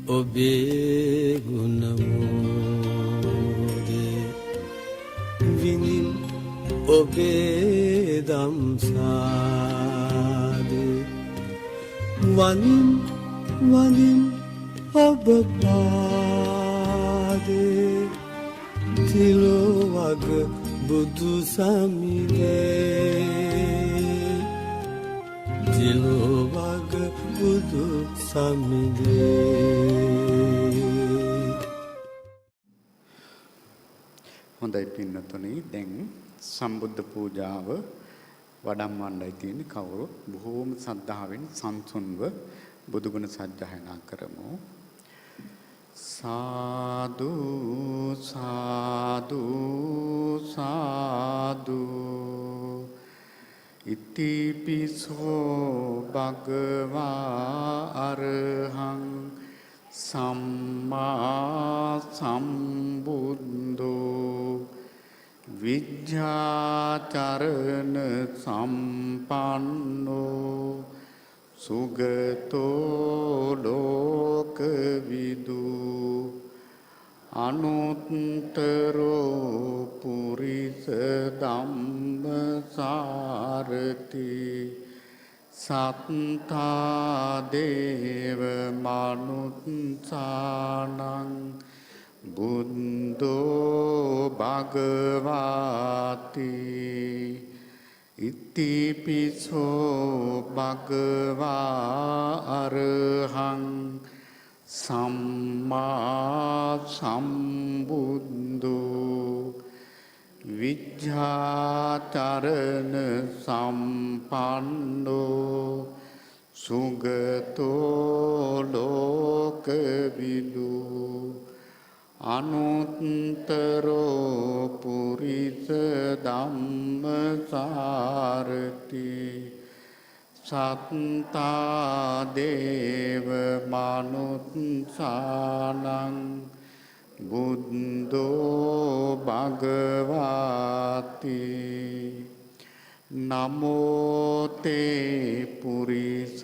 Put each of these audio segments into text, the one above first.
ඔබේ ගුණමෝදේ විනින් ඔබේ දම්සාදේ වනින් වනින් ඔබ පාදේ තිලොවග බුදු සමිඳේ තිලොවග බුදු සමිඳේ. හොඳයි පින්නතුනි, දැන් සම්බුද්ධ පූජාව වඩම්වන්නයි තියෙන්නේ. කවුරු බොහෝම සද්ධාවෙන් සංසුන්ව බුදුගුණ සජ්ජායනා කරමු. සාදු සාදු සාදු ඉතිපිසෝ භගවා අරහං සම්මා සම්බුද්ධෝ විජ්ජාචරණ සම්පන්නෝ සුගතෝ ලෝකවිදු අනුත්තරෝ පුරිස ධම්මසාරති සත්තා දේව මනුත්සානං බුද්ධෝ භගවාති ඉතිපිසෝ භගවා අරහං සම්මා සම්බුද්ධෝ විජ්ජාචරණ සම්පන්නෝ සුගතෝ ලෝකවිදු අනුත්තරෝ පුරිස ධම්මසාරති සත්තා දේව මනුත්සානං බුද්ධෝ භගවාති නමෝ තේ පුරිසාජඤ්ඤ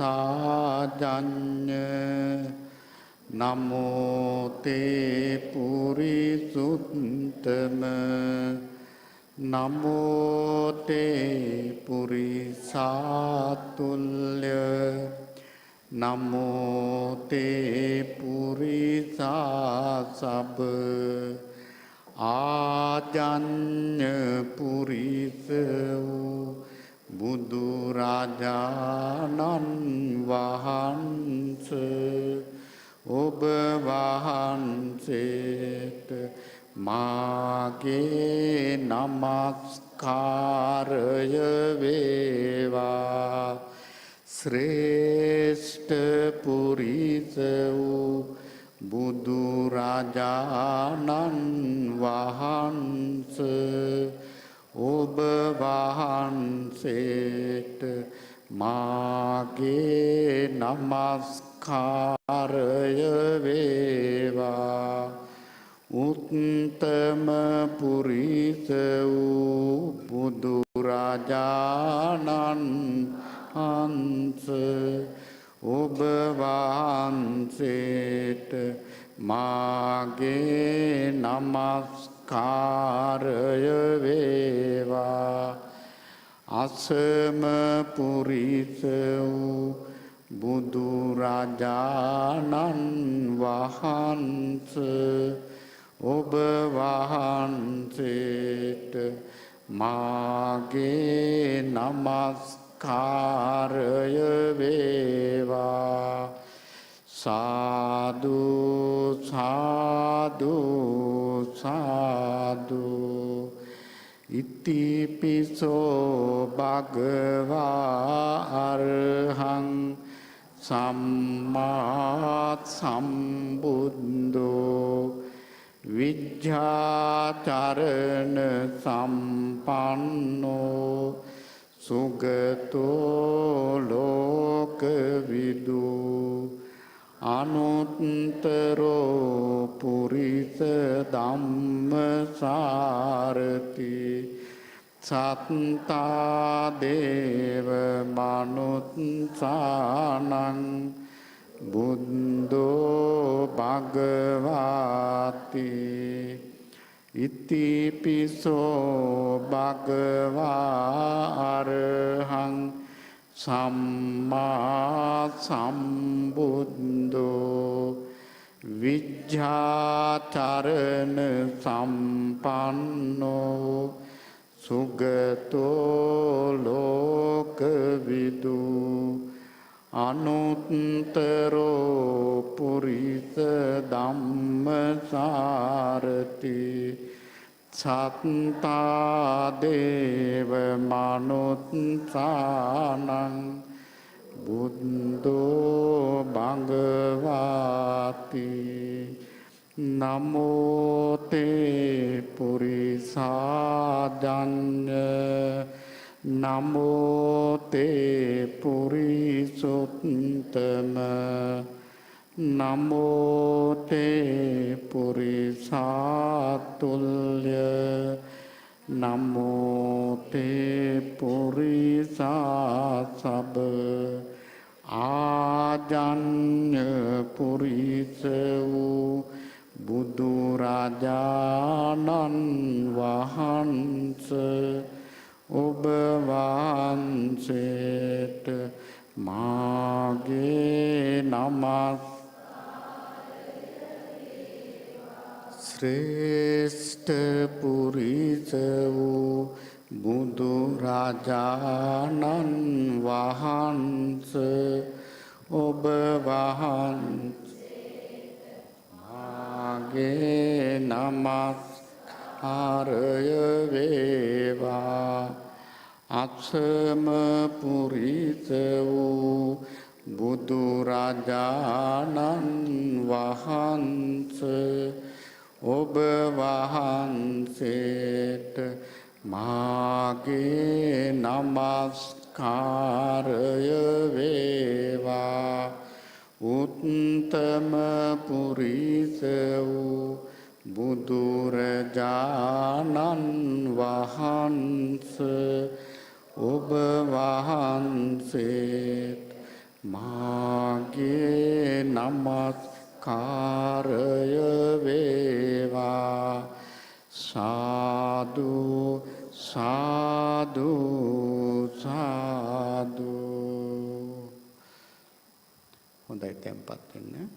නමෝ තේ පුරිසුත්තම නමෝ තේ පුරිසාතුල්‍ය නමෝ තේ පුරිසාසබ ආජඤ්ඤ පුරිස වූ බුදුරජාණන් වහන්සේ ඔබ වහන්සේට මාගේ නමස්කාරය වේවා. ශ්‍රේෂ්ඨ පුරිස වූ බුදුරජාණන් වහන්සේ ඔබ වහන්සේට මාගේ නමස්කාරය වේවා. උත්තම පුරිස වූ බුදුරජාණන් වහන්සේ ඔබ වහන්සේට මාගේ නමස්කාරය වේවා. අසම පුරිස වූ බුදුරජාණන් වහන්සේ ඔබ වහන්සේට මාගේ නමස්කාරය වේවා. සාදු සාදු සාදු ඉතිපිසෝ භගවා අරහං සම්මා සම්බුද්ධෝ විජ්ජාචරණ සම්පන්නෝ සුගතෝ ලෝකවිදු අනුත්තරෝ පුරිස ධම්මසාරති සත්තා දේව මනුත්සානං බුද්ධෝ භගවාති ඉතිපිසෝ භගවා අරහං සම්මා සම්බුද්ධෝ විජ්ජාචරණ සම්පන්නෝ සුගතෝ ලෝකවිදු අනුත්තරෝ පුරිස ධම්මසාරති සත්තා දේව මනුත්සානං බුද්ධෝ භගවාති නමෝ තේ පුරිසාජඤ්ඤ නමෝ තේ පුරිසුත්තම නමෝ තේ පුරිසාතුල්‍ය නමෝ තේ පුරිසාසබ ආජඤ්ඤ පුරිස වූ බුදු රජාණන් වහන්සේ ඔබ වහන්සේට මාගේ ශ්‍රේෂ්ඨ පුරිස වූ බුදු රජාණන් වහන්සේ ඔබ වහන්සේට මාගේ නමස්කාරය වේවා අත්සම පුරිස වූ බුදු රජාණන් වහන්සේ ඔබ වහන්සේට මාගේ නමස්කාරය වේවා උත්තම පුරිස වූ බුදුරජාණන් වහන්සේ ඔබ වහන්සේට මාගේ නමස්කාරය වේවා සාදු සාදු සාදු. හොඳයි tempත් වෙන්න.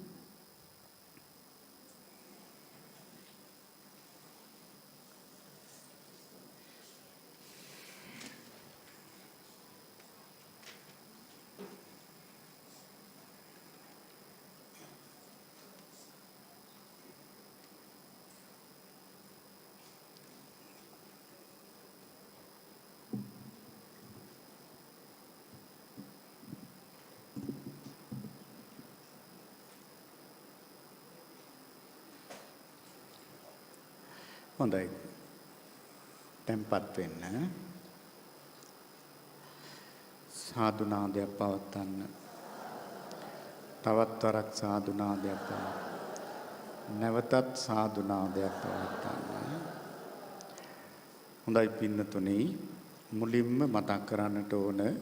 හොඳයි tempත් වෙන්න සාදු නාදයක් පවත්වන්න තවත් වරක් සාදු නාදයක් පවත්වන්න නැවතත් සාදු නාදයක් පවත්වන්න. හොඳයි පින්නතුනි මුලින්ම මතක් කරන්නට ඕන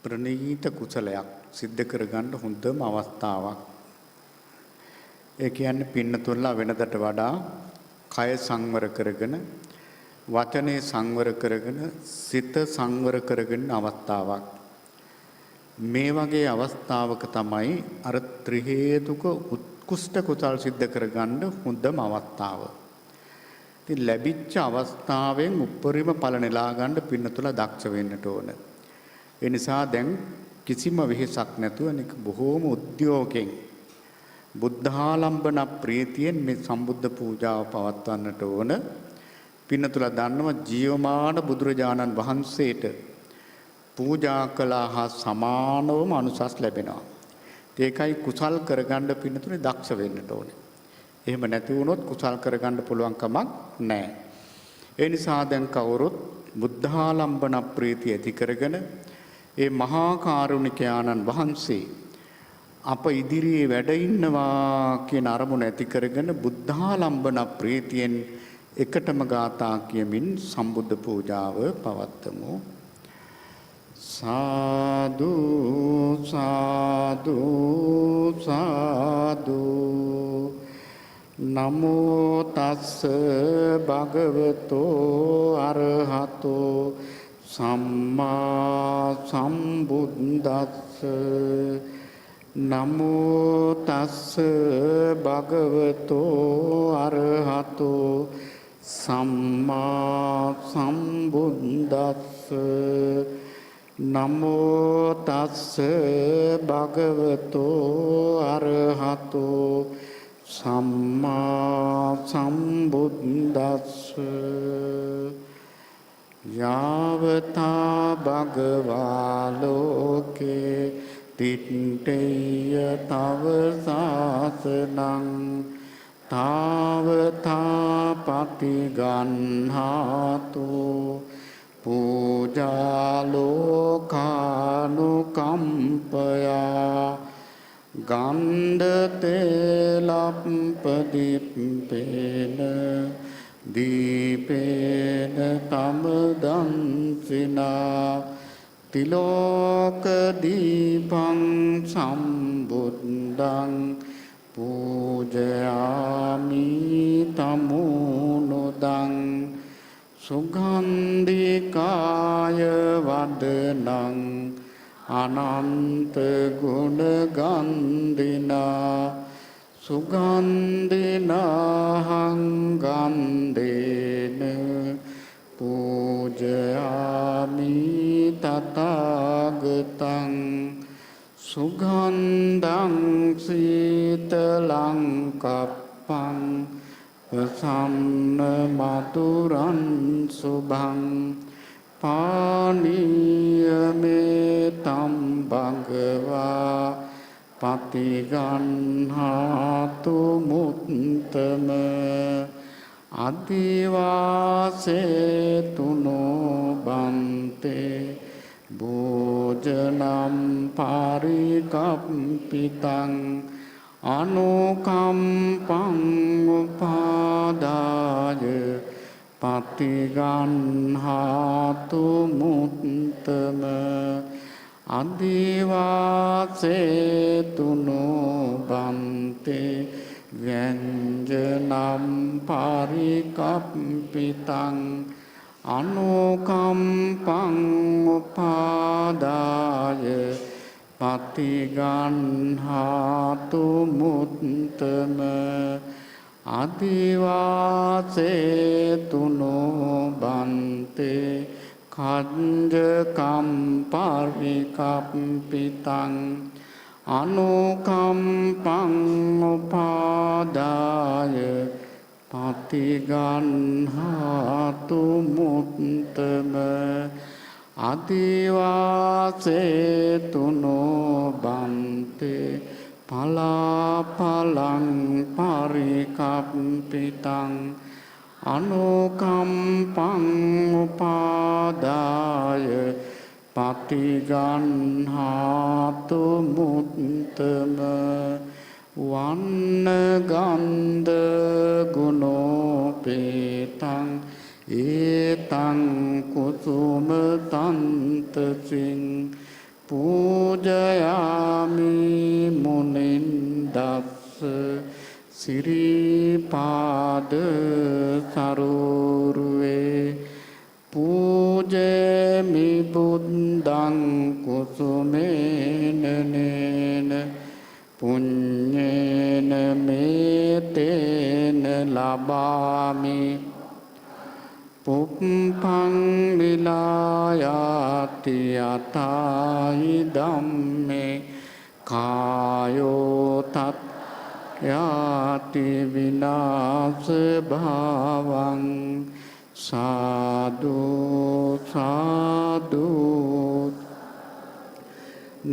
ප්‍රණීත කුසලයක් සිද්ධ කරගන්න හොඳම අවස්ථාවක්. ඒ කියන්නේ පින්නතුන්ලා වෙනදට වඩා කය සංවර කරගෙන වචනේ සංවර කරගෙන සිත සංවර කරගෙන අවස්ථාවක්. මේ වගේ අවස්ථාවක තමයි අර ත්‍රි හේතුක උත්කෘෂ්ඨ කුසල් සිද්ධ කරගන්න හොඳම අවස්ථාව. ඉතින් ලැබිච්ච අවස්ථාවෙන් උපරිම ඵල නෙලා ගන්න පින්නතුලා දක්ෂ වෙන්නට ඕන. ඒ නිසා දැන් කිසිම වෙහෙසක් නැතුව නික බොහෝම උද්‍යෝගයෙන් බුද්ධාලම්බන ප්‍රීතියෙන් මේ සම්බුද්ධ පූජාව පවත්වන්නට ඕන. පින්නතුලා දන්නවා ජීවමාන බුදුරජාණන් වහන්සේට පූජා කළා හා සමානවම අනුසස් ලැබෙනවා. ඒකයි කුසල් කරගන්න පින්නතුනේ දක්ෂ වෙන්නට ඕනේ. එහෙම නැති වුණොත් කුසල් කරගන්න පුළුවන් කමක් නැහැ. ඒ නිසා දැන් කවුරුත් බුද්ධාලම්බන ප්‍රීතිය ඇති කරගෙන ඒ මහා කාරුණික ආනන් වහන්සේ අප ඉදිරියේ වැඩ ඉන්නවා කියන අරමුණ ඇති කරගෙන බුද්ධාලම්බන ප්‍රීතියෙන් එකටම ගාථා කියමින් සම්බුද්ධ පූජාව පවත්වමු. සාදු සාදු සාදු නමෝ තස්ස භගවතෝ අරහතෝ සම්මා සම්බුද්දස්ස නමෝ තස්ස භගවතෝ අරහතෝ සම්මා සම්බුද්දස්ස නමෝ තස්ස භගවතෝ අරහතෝ සම්මා සම්බුද්දස්ස යාවතා භගවා ලෝකේ තිට්ඨේය තව සාසනං තාවතා පටිගන්හාතු පූජාලෝකානුකම්පයා ගන්ධතේලප්පදිප්පේන දීපේන තමදන්සිනා තිලෝක දීපං සම්බුද්ධං පූජයාමි තමුනුදං සුගන්ධිකාය වදනං අනන්ත ගුණ ගන්ධිනා සුගන්ධිනාහං ගන්ධේන පූජයාමි තථාගතං සුගන්ධං සීතලං කප්පං ප්‍රසන්න මధుරං සුභං පානීයමේ තම් භගවා පතිගන්හාතු මුත්තම අදිවාසේතුනෝ බන්තේ භෝජනම් පරිකම්පිතං අනුකම්පං උපාදාය පතිගන්හාතු මුත්තම අදිවාසේතුනෝ බන්තේ ව්‍යංජනම් පරිකම්පිතං අනුකම්පං උපාදාය පතිගන්හාතු මුත්තම අදිවාසේතුනෝ බන්තේ කංජකම් පරිකම්පිතං අනුකම්පං උපාදාය පතිගන්හාතු මුත්තම අදිවාසේතුනෝ බන්තේ පලාපලං පරිකම්පිතං අනුකම්පං උපාදාය පතිගන්හාතු මුත්තම වන්න ගන්ධ ගුණෝපේතං ඒතං කුසුම තන්තසින් පූජයාමි මුනින්දස්ස සිරිපාද සරෝරුවේ පූජේමි බුද්ධං කුසුමේන නේන පුඤ්ඤේන මේතේන ලබාමි පුප්පං විලායාති අතායි ධම්මේ කායෝ තත් යාති විනාශ භාවං සාදු සාදු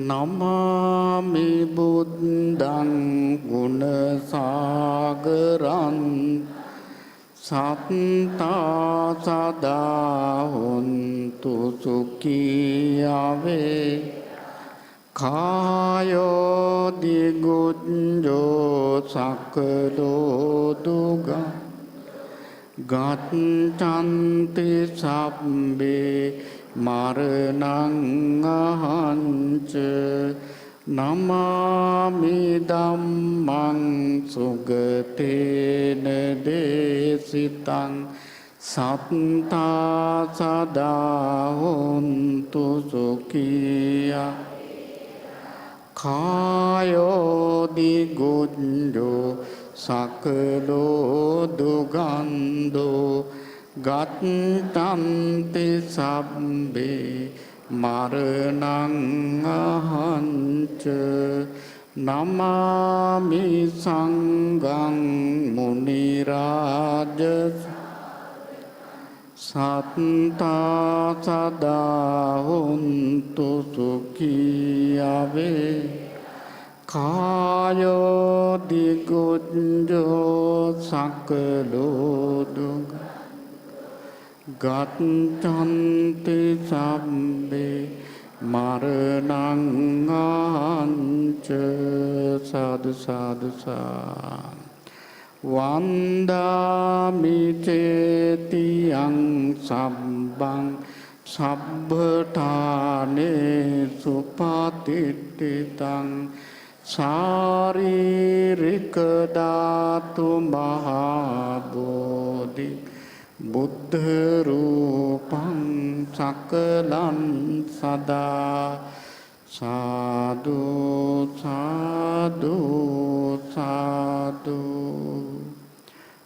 නමාමි බුද්ධං ගුණ සාගරං සත්තා සදා හොන්තු සුඛියාවේ කායෝ දිගුඤ්ජෝ සකලෝ දුගං ගච්ඡන්ති සබ්බේ මරණං අහංච නමාමි ධම්මං සුගතේන දේසිතං සත්තා සදා හොන්තු සුඛියා කායෝ දිගුඤ්ජෝ සකලෝ දුගන්ධෝ ගත්තන්ති සබ්බේ මරණං අහංච නමාමි සංඝං මුනි රාජ සත්තා සදා හොන්තු සුඛියාවේ කායෝ දිගුඤ්ජෝ සකලෝ දුග ගත්තන්ති සබ්බේ මරණං අහංච සාදු සාදු සා වන්දාමි චේතියං සබ්බං සබ්බඨානේ සුපතිට්ඨිතං ශාරීරික ධාතු මහා බෝධි බුද්ධ රූපං සකලං සදා සාදු සාදු සාදු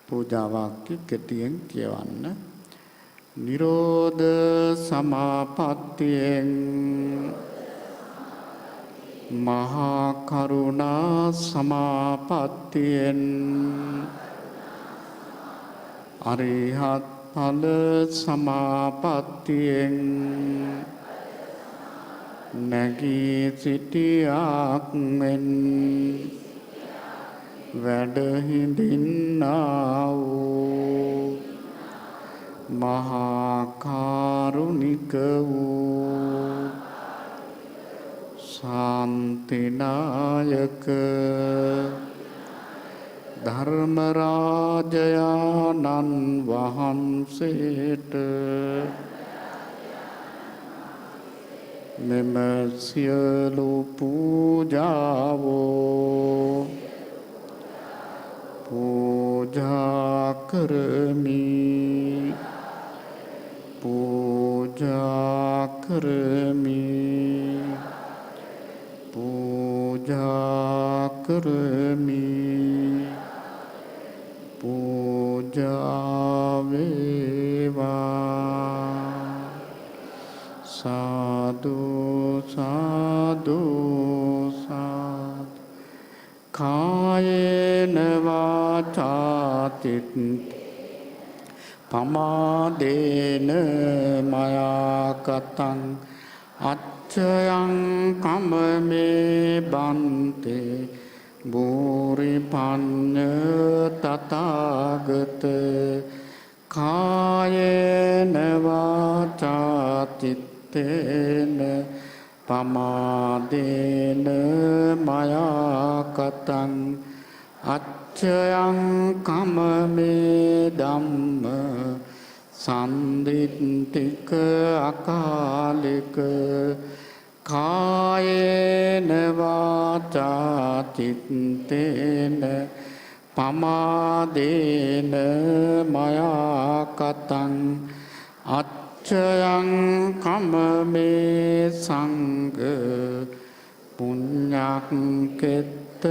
පූජාවක් කෙටියෙන් කියවන්න. නිරෝධ සමාපත්තියෙන් මහා කරුණා සමාපත්තියෙන් අරිහත් ඵල සමාපත්තියෙන් නැගී සිටියාක් මෙන් වැඩ හිඳින්නා වූ මහා කාරුණික වූ ශාන්තිනායක ධර්මරාජයාණන් වහන්සේට මෙම සියලු පූජාවෝ පූජා කරමි පූජා කරමි පූජා කරමි පූජා වේවා සාදු සාදු සාදු කායේන වාචා පමාදේන මයා කතං අච්චයං කමමේ බන්තේ බෝරි පඤ්ඤ තථාගත කායේන වාචා චිත්තේන පමාදේන මයා කතං අච්චයං කමමේ ධම්ම සම්දිත්තික අකාලික කායේන වාචා චිත්තේන පමාදේන මයා කතං අච්චයං කමමේ සංඝ පුඤ්ඤක්කෙත්ත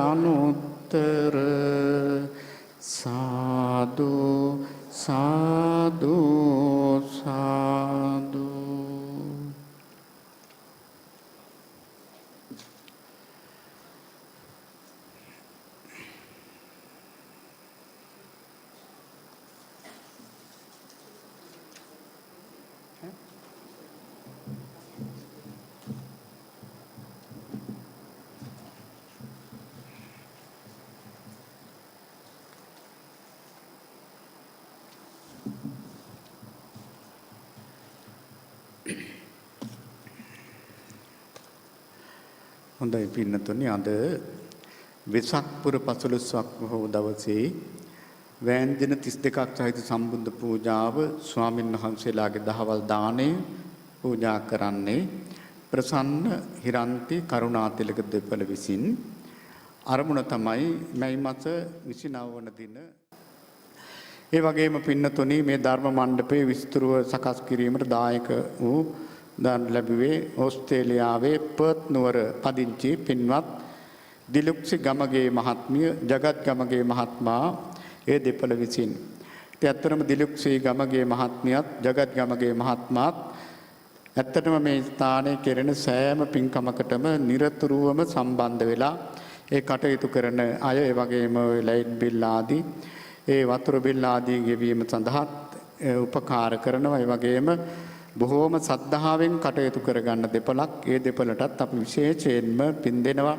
අනුත්තර සාදු සාදු සාදු. හොඳයි පින්නතුනි, අද වෙසක් පුර 15ක් බොහෝ දවසේ වෑංජන 32ක් සහිත සම්බුද්ධ පූජාව ස්වාමින් වහන්සේලාගේ දහවල් දාණය පූජා කරන්නේ ප්‍රසන්න හිරන්ති කරුණාතිලක දෙපළ විසින්. අරමුණ තමයි මැයි මාස 29 වන දින. ඒ වගේම පින්නතුනි මේ ධර්ම මණ්ඩපයේ විස්තරව සකස් කිරීමට දායක වූ දාන ලැබුවේ ඕස්ට්‍රේලියාවේ පර්ත් නුවර පදිංචි පින්වත් දිලුක්සි ගමගේ මහත්මිය ජගත් ගමගේ මහත්මයා ඒ දෙපළ විසින්. ඉතින් ඇත්තටම දිලුක්සි ගමගේ මහත්මියත් ජගත් ගමගේ මහත්මයාත් ඇත්තටම මේ ස්ථානයේ කෙරෙන සෑම පින්කමකටම නිරතුරුවම සම්බන්ධ වෙලා ඒ කටයුතු කරන අය. ඒ වගේම ලයිට් බිල් ආදී ඒ වතුර බිල් ආදී ගෙවීම සඳහා උපකාර කරනවා. ඒ වගේම බොහෝම සද්ධාවෙන් කටයුතු කරගන්න දෙපළක්. ඒ දෙපළටත් අපි විශේෂයෙන්ම පින් දෙනවා.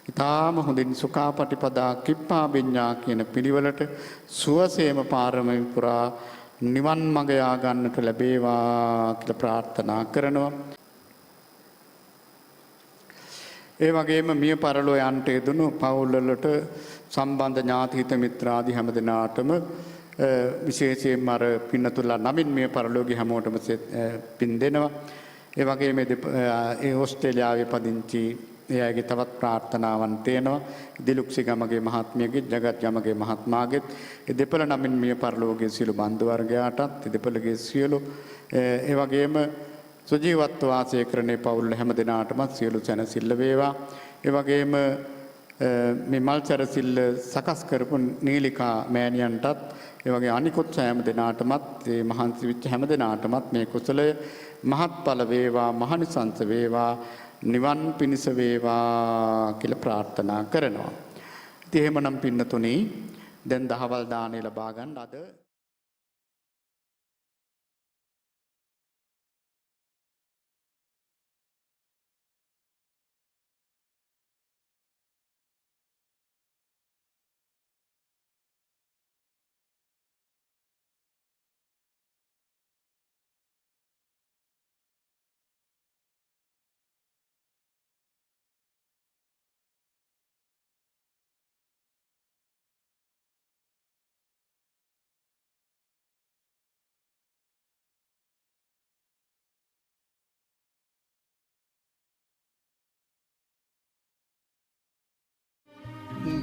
ඊටාම හොඳින් සුඛාපටිපදා කිප්පාබිඤ්ඤා කියන පිළිවෙලට සුවසේම පාරමී පුරා නිවන් මඟ යා ගන්නට ලැබේවා කියලා ප්‍රාර්ථනා කරනවා. ඒ වගේම මිය පරලෝ යන්ට යෙදුණු පවුල්වලට සම්බන්ධ ඥාති හිත මිත්‍රාදී හැම දෙනාටම විශේෂයෙන්ම අර පින්නතුලා නමින් මිය පරලෝගේ හැමෝටම පින් දෙනවා. ඒ වගේම ඒ ඕස්ට්‍රේලියාවේ පදිංචි ඒ අයගේ තවත් ප්‍රාර්ථනාවන් තියෙනවා. දිලුක්සි ගමගේ මහත්මියගේ ජගත් ගමගේ මහත්මයාගේ ඒ දෙපළ නමින් මිය පරලෝකයේ සියලු බන්දු වර්ගයාටත් ඒ දෙපළගේ සියලු ඒ වගේම සුජීවත්ව වාසය කරන පවුල් හැම දෙනාටම සියලු සැනසෙල්ල වේවා. ඒ වගේම මේ මල්චරසිල්ල සකස් කරපු නීලිකා මෑණියන්ටත් ඒ වගේ අනිකුත් හැම දෙනාටමත් මේ මහන්සි වෙච්ච හැම දෙනාටමත් මේ කුසලය මහත්ඵල වේවා මහනිසංස වේවා නිවන් පිණිස වේවා කියලා ප්‍රාර්ථනා කරනවා. ඉතින් එහෙමනම් පින්නතුනි දැන් දහවල් දාණය ලබා ගන්න අද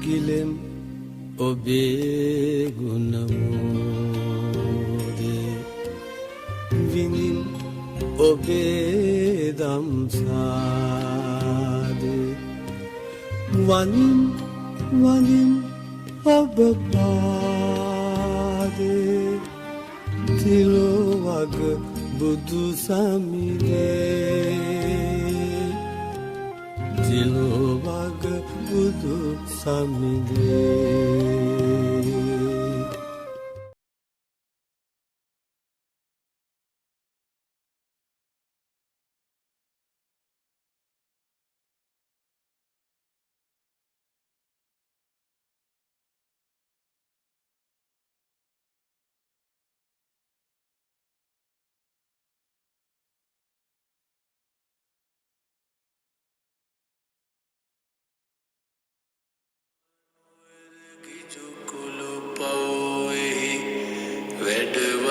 ගිලෙම් ඔබේ ගුණමෝදේ විනින් ඔබේ දම්සාදේ වනින් වනින් ඔබ පාදේ තිලොවග බුදු සමිරේ තිලොවග බුදු සමිරේ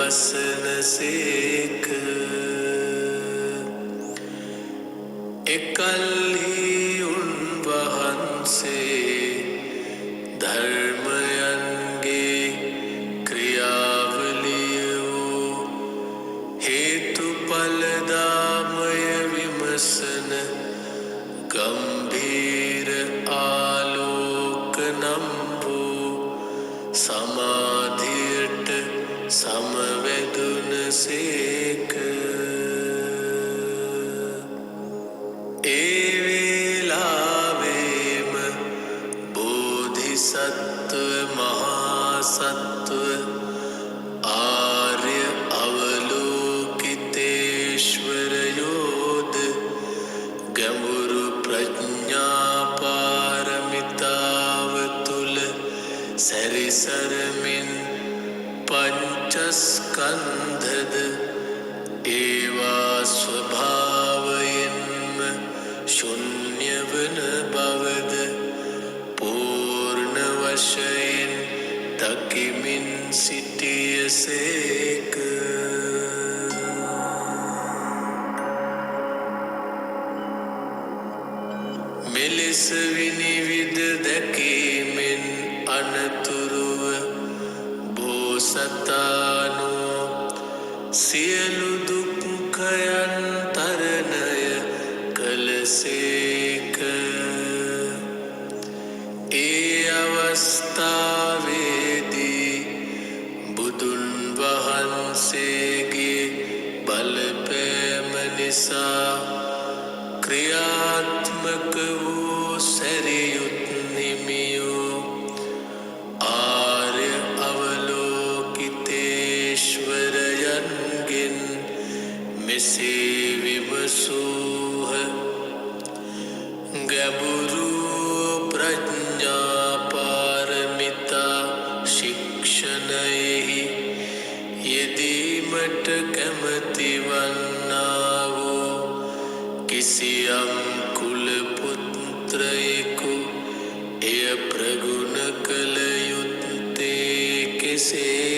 වසනසේක එකල්හි උන්වහන්සේ ධර්මයන්ගේ ක්‍රියාවලිය වූ හේතුඵලදාමය විමසන ගම්භීර ආලෝක නම් වූ සමාධියට සමවැදුන සේක ඒ වේලාවේම බෝධිසත්ව මහා සත්ව ආර්ය අවලෝකිතේශ්වරයෝද ගැඹුරු ප්‍රඥා පාරමිතාව තුල සැරිසරමින් පංචස්කන්ධද ඒවා ස්වභාවයෙන්ම ශුන්‍ය වන බවද පූර්ණ වශයෙන් දකිමින් සිටියසේක විනිවිද දැකීමෙන් අනතුරුව බෝසතාණෝ සියලු දුක්ඛයන් තරණය කළසේක. ඒ අවස්ථාවේදී බුදුන් වහන්සේගේ බලපෑම නිසා ක්‍රියාත්මක වූ සැරියුත් හිමියෝ ආර්ය අවලෝකිතේශ්වරයන්ගෙන් මෙසේ විමසූහ. ගැඹුරු ප්‍රඥා පාරමිතා ශික්ෂණයෙහි යෙදීමට කැමති වන්නා වූ කිසියම් කුල පුත්‍රයෙකු එය ප්‍රගුණ කළ යුත්තේ කෙසේ